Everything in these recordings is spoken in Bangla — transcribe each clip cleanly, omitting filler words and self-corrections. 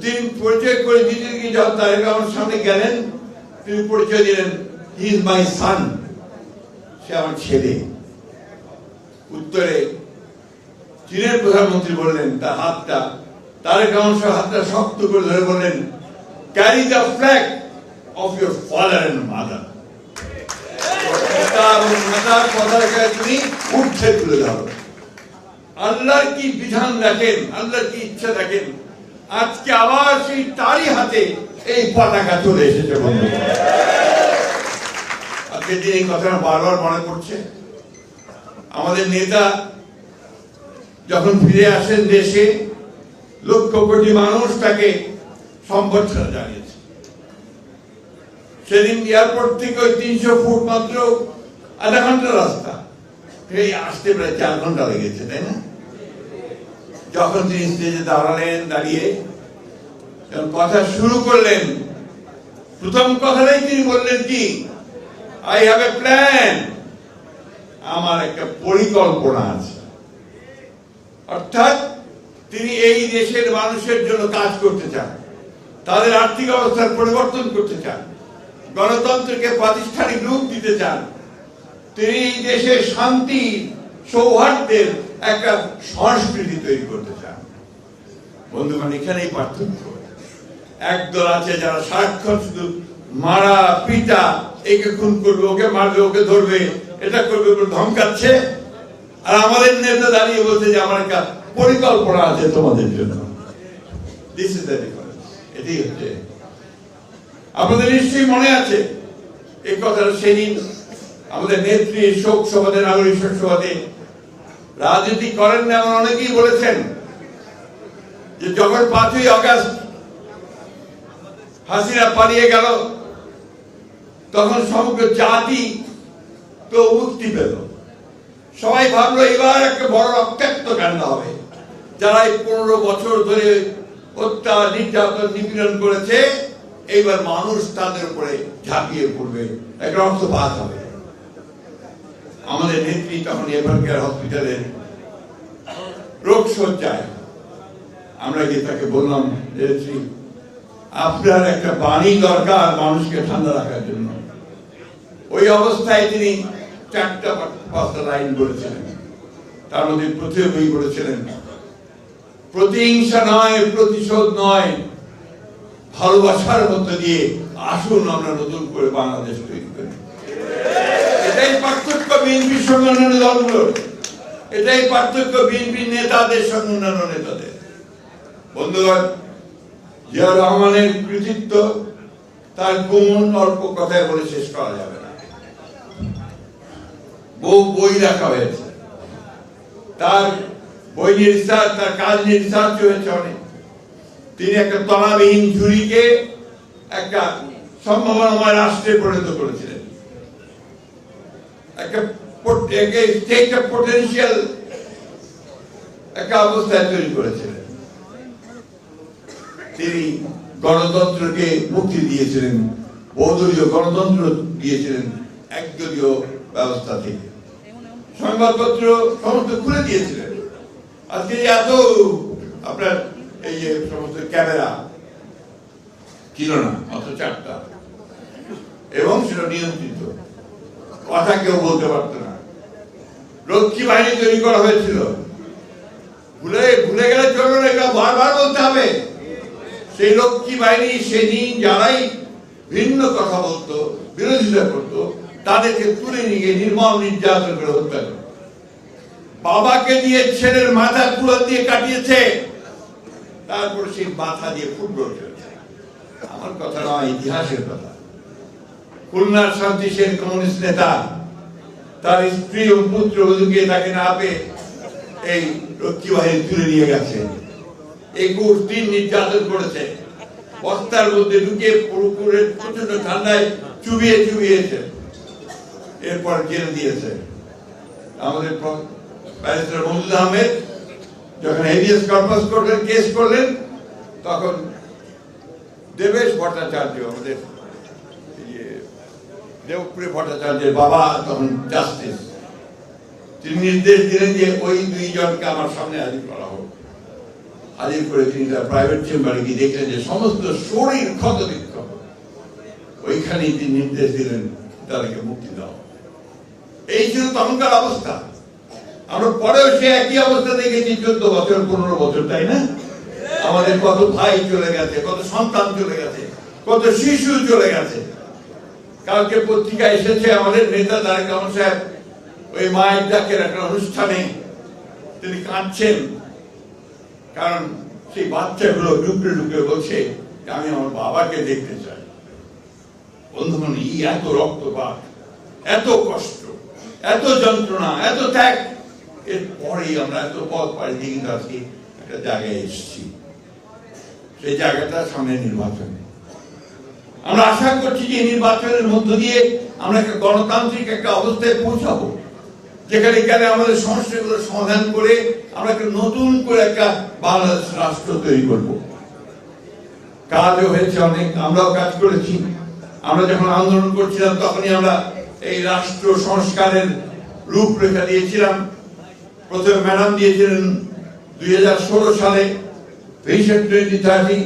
তিনি পরিচয় করে দিতে গিয়ে যখন তারেক রহমানের সামনে গেলেন, তিনি পরিচয় দিলেন, হি ইজ মাই সান, সে আমার ছেলে। উত্তরে চীনের প্রধানমন্ত্রী বললেন, তার হাতটা তারেক রহমান হাতটা শক্ত করে ধরে বললেন, carry the flag of your father and mother. তুমি উঠছে তুলে ধরো। আল্লাহর কি বিধান দেখেন, আল্লাহর কি ইচ্ছা দেখেন। আজকে আবার সেই তারই হাতে এই পতাকা চলে এসেছে। বন্ধু, আজকে দিন এই কথাটা বারবার মনে পড়ছে। আমাদের নেতা যখন ফিরে আসেন দেশে, লক্ষ কোটি মানুষ তাকে সম্বর্ধনা জানিয়েছে। সেদিন এয়ারপোর্ট থেকে ওই 300 ফুট মাত্র আধা ঘন্টা রাস্তা, এই আসতে প্রায় 4 ঘন্টা লেগেছে, তাই না? যখন তিনি স্টেজে দাঁড়ালেন, দাঁড়িয়ে যখন কথা শুরু করলেন, প্রথম কথাটাই তিনি বললেন কি, আই হ্যাভ এ প্ল্যান, আমার একটা পরিকল্পনা আছে। অর্থাৎ তিনি এই দেশের মানুষের জন্য কাজ করতে চান, তাদের আর্থিক অবস্থার পরিবর্তন করতে চান, গণতন্ত্রকে প্রাতিষ্ঠানিক রূপ দিতে চান। তিনি এই দেশের শান্তি সৌহার্দ্যের একটা সংস্কৃতি তৈরি করতে চান। বন্ধুগণ, এখানেই পার্থক্য। একদল আছে যারা সারাক্ষণ শুধু মারা পিটা, একে খুন করবে, ওকে মারবে, ওকে ধরবে, এটা করবে বলে ধমকাচ্ছে। আর আমাদের নেতা দাঁড়িয়ে বলছে যে আমার একটা পরিকল্পনা আছে তোমাদের জন্য। This is the difference. এটাই হচ্ছে। আপনাদের নিশ্চয়ই মনে আছে এই কথাটা সেদিন আমাদের নেত্রী শোক সভাতে, নাগরিক শোক সভাতে, রাজনীতি করেন না এমন অনেকেই বলেছেন যে যখন 5ই আগস্ট হাসিনা পালিয়ে গেল, তখন সমগ্র জাতি তো মুক্তি পেল। সবাই ভাবলো এবার একটা বড় রক্তাক্ত কান্না হবে। যারা এই 15 বছর ধরে হত্যা, নির্যাতন, নিপীড়ন করেছে, এইবার মানুষ তাদের উপরে ঝাঁপিয়ে পড়বে, একটা রক্তপাত হবে। আমাদের নেত্রী তখন এভারকেয়ার হসপিটালের রোগ শয্যায়, আমরা গিয়ে তাকে বললাম, নেত্রী আপনার একটা বাণী দরকার মানুষকে ঠান্ডা রাখার জন্য। ওই অবস্থায় তিনি 4-5টা লাইন বলেছিলেন। তার মধ্যে প্রথমেই বলেছিলেন, প্রতিহিংসা নয়, প্রতিশোধ নয়, ভালোবাসার মধ্য দিয়ে আসুন আমরা নতুন করে বাংলাদেশ তৈরি করি। এটাই পার্থক্য বিএনপির সঙ্গে অন্যান্য দলগুলোর, এটাই পার্থক্য বিএনপির নেতাদের সঙ্গে অন্যান্য নেতাদের। বন্ধুগণ, জিয়াউর রহমানের কৃতিত্ব তার গুণ অল্প কথায় বলে শেষ করা যাবে না। বহু বই লেখা হয়েছে, তার বই নিয়ে রিসার্চ, তার কাজ নিয়ে রিসার্চ হয়েছে অনেক। তিনি একটা তলাবিহীন ঝুড়িকে একটা সম্ভাবনাময় রাষ্ট্রে পরিণত করেছিলেন, একটা পোটেনশিয়াল একটা অবস্থায় তৈরি করেছিলেন। তিনি গণতন্ত্রকে মুক্তি দিয়েছিলেন, বহুদলীয় গণতন্ত্র দিয়েছিলেন একদলীয় ব্যবস্থা থেকে। সংবাদপত্র সমস্ত খুলে দিয়েছিলেন। আজকে এত আপনার এই যে সমস্ত ক্যামেরা ছিল না, মাত্র 4টা, এবং সেটা নিয়ন্ত্রিত, কথা কেউ বলতে পারত না। রক্ষী বাহিনী তৈরি করা হয়েছিল, ভুলে গেলে চলবে না, এটা বারবার বলতে হবে। সেই রক্ষী বাহিনী সেদিন যারাই ভিন্ন কথা বলতো, বিরোধিতা করতো, তাদেরকে তুলে নিয়ে নির্মম নির্যাতন করে হত্যা করে। বাবাকে দিয়ে ছেলের মাথা কুড়াল দিয়ে কাটিয়েছে, তারপর সেই মাথা দিয়ে ফুটবল খেলেছে। আমার কথা নয়, ইতিহাসের কথা। খুলনার শান্তি সেন কমিউনিস্ট নেতা তার স্ত্রী ও পুত্র বধূকে তাকে না পেয়ে এই রক্ষী বাহিনী তুলে নিয়ে গেছে। 21 দিন নির্যাতন করেছে, বস্তার মধ্যে ঢুকে পুকুরের প্রচন্ড ঠান্ডায় চুবিয়েছে, এরপর জেলে দিয়েছে। আমাদের ব্যারিস্টার মঞ্জুর আহমেদ যখন হেভিয়াস কর্পাস করলেন, কেস করলেন, তখন দেবেশ ভট্টাচার্য, আমাদের দেবপ্রিয় ভট্টাচার্যের বাবা তখন জাস্টিস, তিনি নির্দেশ দিলেন যে ওই 2 জনকে আমার সামনে হাজির করা হোক। হাজির করে তিনি তার প্রাইভেট চেম্বারে গিয়ে দেখলেন যে সমস্ত শরীর ক্ষত বিক্ষত। ওইখানেই তিনি নির্দেশ দিলেন তাদেরকে মুক্তি দাও। এই ছিল তখনকার অবস্থা। আমরা পরেও সে একই অবস্থা দেখেছি 14 বছর 15 বছর, তাই না? আমাদের কত ভাই চলে গেছে, কত সন্তান চলে গেছে, কত শিশু চলে গেছে। কালকে পত্রিকা এসেছে আমাদের নেতা তারেক রহমান সাহেব ওই মায়ের ডাকের একটা অনুষ্ঠানে তিনি কাঁদছেন, কারণ সেই বাচ্চাগুলো ঢুকে ঢুকে বলছে আমি আমার বাবাকে দেখতে চাই। বন্ধুগণ, এত রক্তপাত, এত কষ্ট, এত যন্ত্রণা, এত ত্যাগ, এরপরেই আমরা এত পথ পাড়ি দিয়ে কিন্তু আজকে একটা জায়গায় এসেছি। সেই জায়গাটা সামনে নির্বাচন। আমরা আশা করছি যে নির্বাচনের মধ্য দিয়ে আমরা একটা গণতান্ত্রিক একটা অবস্থায় পৌঁছাবো, যেখানে আমাদের সমস্যাগুলো সমাধান করে আমরা একটা নতুন করে একটা বাংলাদেশ রাষ্ট্র তৈরি করব। কাজও হয়েছে অনেক, আমরাও কাজ করেছি। আমরা যখন আন্দোলন করছিলাম তখনই আমরা এই রাষ্ট্র সংস্কারের রূপরেখা দিয়েছিলাম। প্রথমে ম্যাডাম দিয়েছিলেন 2016 সালে ভিশন 2030।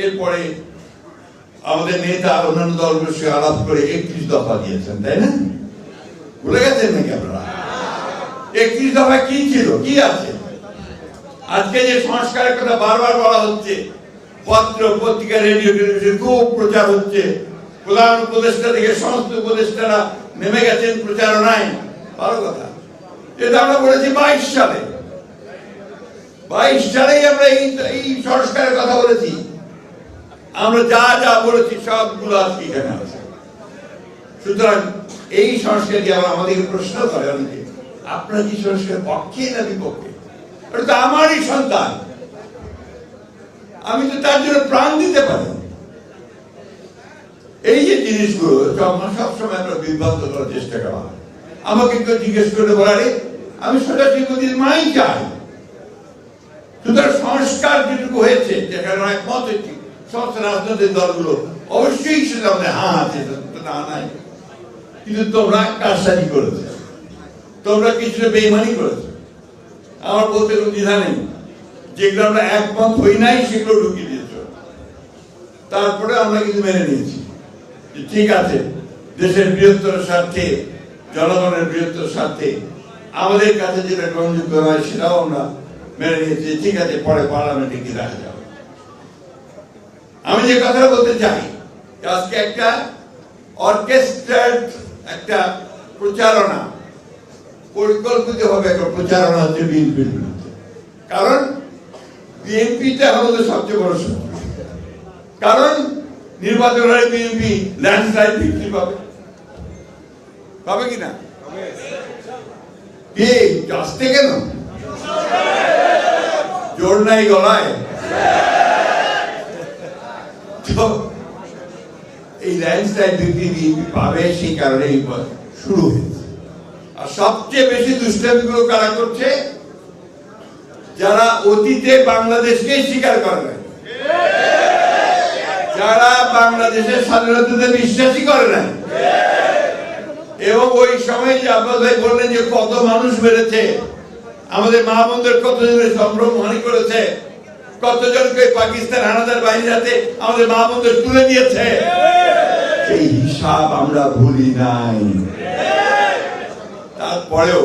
এরপরে আমাদের নেতা অন্যান্য দলগুলোর সঙ্গে আলাপ করে 31 দফা দিয়েছেন, তাই না? ভুলে গেছেন নাকি আপনারা? 31 দফা কি ছিল, কি আছে? আজকে যে সংস্কারের কথা বারবার বলা হচ্ছে, পত্র পত্রিকা রেডিও টেলিভিশন খুব প্রচার হচ্ছে, প্রধান উপদেষ্টা থেকে সমস্ত উপদেষ্টারা নেমে গেছেন প্রচারণায়। ভালো কথা, এটা আমরা বলেছি 22 সালে। 22 সালেই আমরা এই সংস্কারের কথা বলেছি। আমরা যা যা বলেছি সবগুলো আজকে এখানে আছে। সুতরাং এই সংস্কার কি আবার আমাদেরকে প্রশ্ন করে অনেকে, আপনার কি সংস্কার পক্ষে না বিপক্ষে? ওটা তো আমারই সন্তান, আমি তো তার জন্য প্রাণ দিতে পারি। এই যে জিনিসগুলো সবসময় আমরা বিভ্রান্ত করার চেষ্টা করা হয়। আমাকে কেউ জিজ্ঞেস করে বলারে আমি সোজাসুজি মোদির মাই চাই। সুতরাং সংস্কার যেটুকু হয়েছে, যেখানে একমত হয়েছি সমস্ত রাজনৈতিক দলগুলো, অবশ্যই সেটা আমাদের হ্যাঁ আছে, না নাই। কিন্তু তোমরা কারসাজি করেছে, তোমরা কিছুটা বেইমানি করেছে। আমার বলতে কোনো দ্বিধা নেই, যেগুলো আমরা একমত হই নাই সেগুলো ঢুকিয়ে দিয়েছ। তারপরে আমরা কিন্তু মেনে নিয়েছি যে ঠিক আছে, দেশের বৃহত্তর স্বার্থে, জনগণের বৃহত্তর স্বার্থে আমাদের কাছে যেটা গ্রহণযোগ্য হয় সেটাও আমরা মেনে নিয়েছি। ঠিক আছে, পরে পার্লামেন্টে কি দেখা যাবে। আমি যে কথা বলতে চাই, আজকে একটা অর্কেস্ট্রেট একটা প্রচারণা, পরিকল্পিতভাবে একটা প্রচারণা হচ্ছে বিএনপির বিরুদ্ধে। কারণ বিএনপিটা আমাদের সবচেয়ে বড় শত্রু। কারণ নির্বাচন হলে বিএনপি ল্যান্ডস্লাইড ভিক্টরি পাবে, পাবে কিনা? কি আসতে কেন জোর নাই গলায়? এই ল্যান্ডস্লাইড ভিক্টরি বিএনপি পাবে, সেই কারণে এই শুরু হয়েছে। আর সবচেয়ে বেশি দুষ্টামিগুলো কারা করছে? যারা অতীতে বাংলাদেশকে স্বীকার করে না, যারা বাংলাদেশের স্বাধীনতাতে বিশ্বাসী করে না, এবং ওই সময় যে আব্বাস ভাই বললেন যে কত মানুষ মেরেছে, আমাদের মা বোনদের কতজনের সম্ভ্রমহানি করেছে, কতজনকে পাকিস্তান হানাদার বাহিনীর হাতে আমাদের মা বোনদের তুলে দিয়েছে, সেই হিসাব আমরা ভুলি নাই। তারপরেও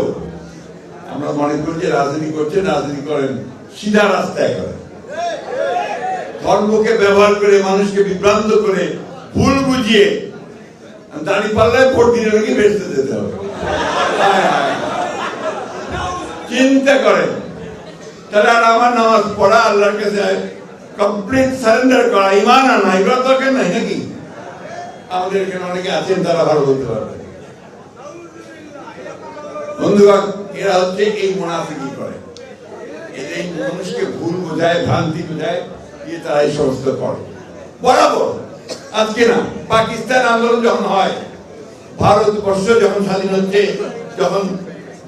আমরা মনে করি যে রাজনীতি করছেন, রাজনীতি করেন সিধা রাস্তায় করেন, ধর্মকে ব্যবহার করে মানুষকে বিভ্রান্ত করে ভুল বুঝিয়ে দাঁড়িয়ে পাল্লায় ভোট দিলে নাকি বেঁচতে যেতে হবে। চিন্তা করেন, তাহলে আর আমার নামাজ পড়া, আল্লাহর কাছে কমপ্লিট সারেন্ডার করা, ইমান আনা, এগুলো দরকার নাই নাকি? আমাদের এখানে অনেকে আছেন, তারা ভালো বলতে পারবে। বন্ধুগণ, এরা হচ্ছে এই মুনাফিকি করে, এই মানুষকে ভুল বোঝায়, ভ্রান্তি বোঝায়, দিয়ে তারা এই সমস্ত করে বরাবর। আজকে না, পাকিস্তান আন্দোলন যখন হয়, ভারতবর্ষ যখন স্বাধীন হচ্ছে, যখন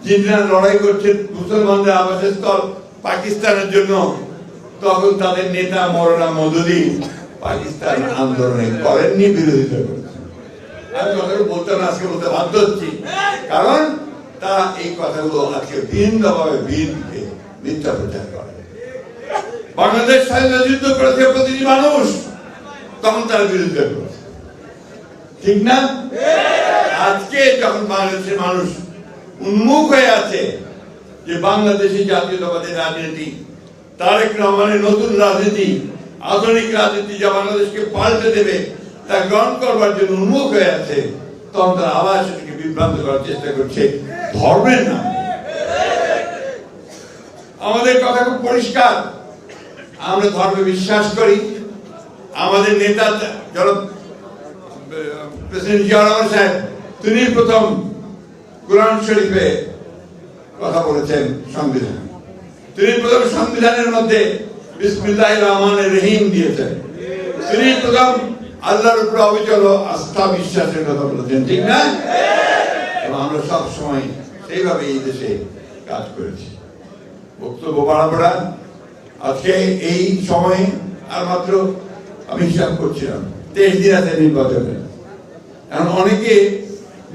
জিন্নারা লড়াই করছে মুসলমানদের আবাসস্থল পাকিস্তানের জন্য, তখন তাদের নেতা মৌলানা মওদুদি পাকিস্তান আন্দোলনে করেননি, বিরোধিতা করেছেন। আমি কথাগুলো বলতে না, আজকে বলতে বাধ্য হচ্ছি, কারণ তারা এই কথাগুলো আজকে ভিন্নভাবে বিএনপিকে মিথ্যা প্রচার করে। বাংলাদেশ স্বাধীনতা যুদ্ধ করেছে প্রতিটি মানুষ, তখন তার বিরুদ্ধে করেছে, ঠিক না? আজকে যখন বাংলাদেশের মানুষ উন্মুখ হয়ে আছে যে বাংলাদেশি জাতীয়তাবাদী রাজনীতি, তারেক রহমানের নতুন রাজনীতি, আধুনিক রাজনীতি যা বাংলাদেশকে পাল্টে দেবে তা গ্রহণ করবার জন্য উন্মুখ হয়ে আছে, তখন তারা আবার সেটাকে বিভ্রান্ত করার চেষ্টা করছে ধর্মের নামে। আমাদের কথা খুব পরিষ্কার, আমরা ধর্মে বিশ্বাস করি। আমাদের নেতা প্রেসিডেন্ট জিয়া রহমান সাহেব, তিনি প্রথম কোরআন শরীফে কথা বলেছেন সংবিধান, তিনি প্রথম সংবিধানের মধ্যে বিসমিল্লাহির রহমানির রহিম দিয়েছেন, তিনি প্রথম আল্লাহর উপর অবিচল আস্থা বিশ্বাসের কথা বলেছেন, ঠিক না? আমরা সব সময় সেইভাবে এই দেশে কাজ করেছি। বক্তব্য বাড়াপড়া, আজকে এই সময়ে আর মাত্র আমি হিসাব করছিলাম 23 দিন আছে নির্বাচনে। এখন অনেকে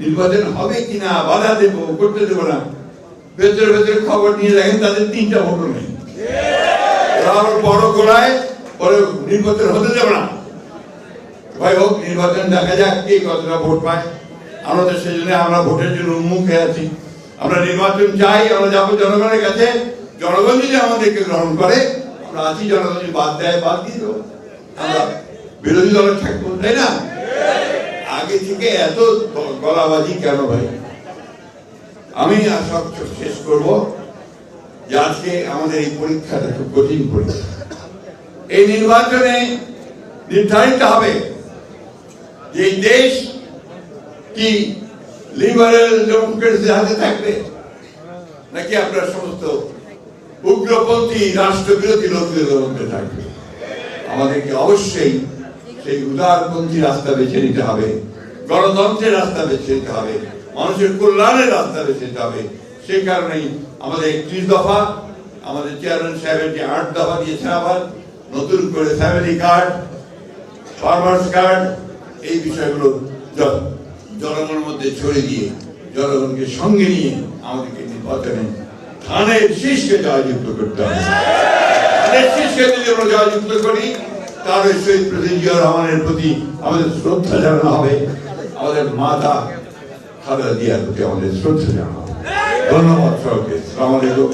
নির্বাচন হবে কিনা, বাধা দেবো, করতে দেবো না, ভেতরে ভেতরে খবর নিয়ে দেখেন তাদের 3টা ভোটও নেই। বড় গোড়ায় পরে নির্বাচন হতে দেবো না, ভাই হোক নির্বাচন, দেখা যাক কে কতটা ভোট পায়। আমাদের সেই জন্য আমরা ভোটের জন্য উন্মুখ হয়ে আছি। আমরা নির্বাচন চাই, আমরা যাবো জনগণের কাছে, জনগণ যদি আমাদেরকে গ্রহণ করে আমরা আছি, জনগণ যদি বাদ দেয় বাদ দিয়ে দেবো, আমরা বিরোধী দলে থাকবো, তাই না? আগে থেকে এত গলাবাজি কেন ভাই? আমি সব শেষ করব যে আজকে আমাদের এই পরীক্ষাটা খুব কঠিন পরীক্ষা। এই নির্বাচনে নির্ধারিত হবে যে এই দেশ কি লিবারেল ডেমোক্রেসির হাতে থাকবে নাকি আপনার সমস্ত উগ্রপন্থী রাষ্ট্রবিরোধী লোকদের মধ্যে থাকবে। আমাদেরকে অবশ্যই সেই উদারপন্থী রাস্তা বেছে নিতে হবে, গণতন্ত্রের রাস্তা বেছে নিতে হবে, মানুষের কল্যাণের রাস্তা বেছে নিতে হবে। সেই কারণেই আমাদের 31 দফা, আমাদের চেয়ারম্যান সাহেবের যে 8 দফা দিয়েছেন, আবার নতুন করে ফ্যামিলি কার্ড, ফার্মার্স কার্ড, এই বিষয়গুলো জনগণের মধ্যে ছড়িয়ে দিয়ে জনগণকে সঙ্গে নিয়ে আমাদেরকে নির্বাচনে ধানের শীষকে জয়যুক্ত করতে হবে। ধানের শীষকে যদি আমরা জয়যুক্ত করি, তার ওই শহীদ প্রেসিডেন্ট জিয়া রহমানের প্রতি আমাদের শ্রদ্ধা জানানো হবে, আমাদের মাতা খালেদা জিয়ার প্রতি আমাদের শ্রদ্ধা জানানো হবে। ধন্যবাদ সবাইকে। আসসালামু আলাইকুম।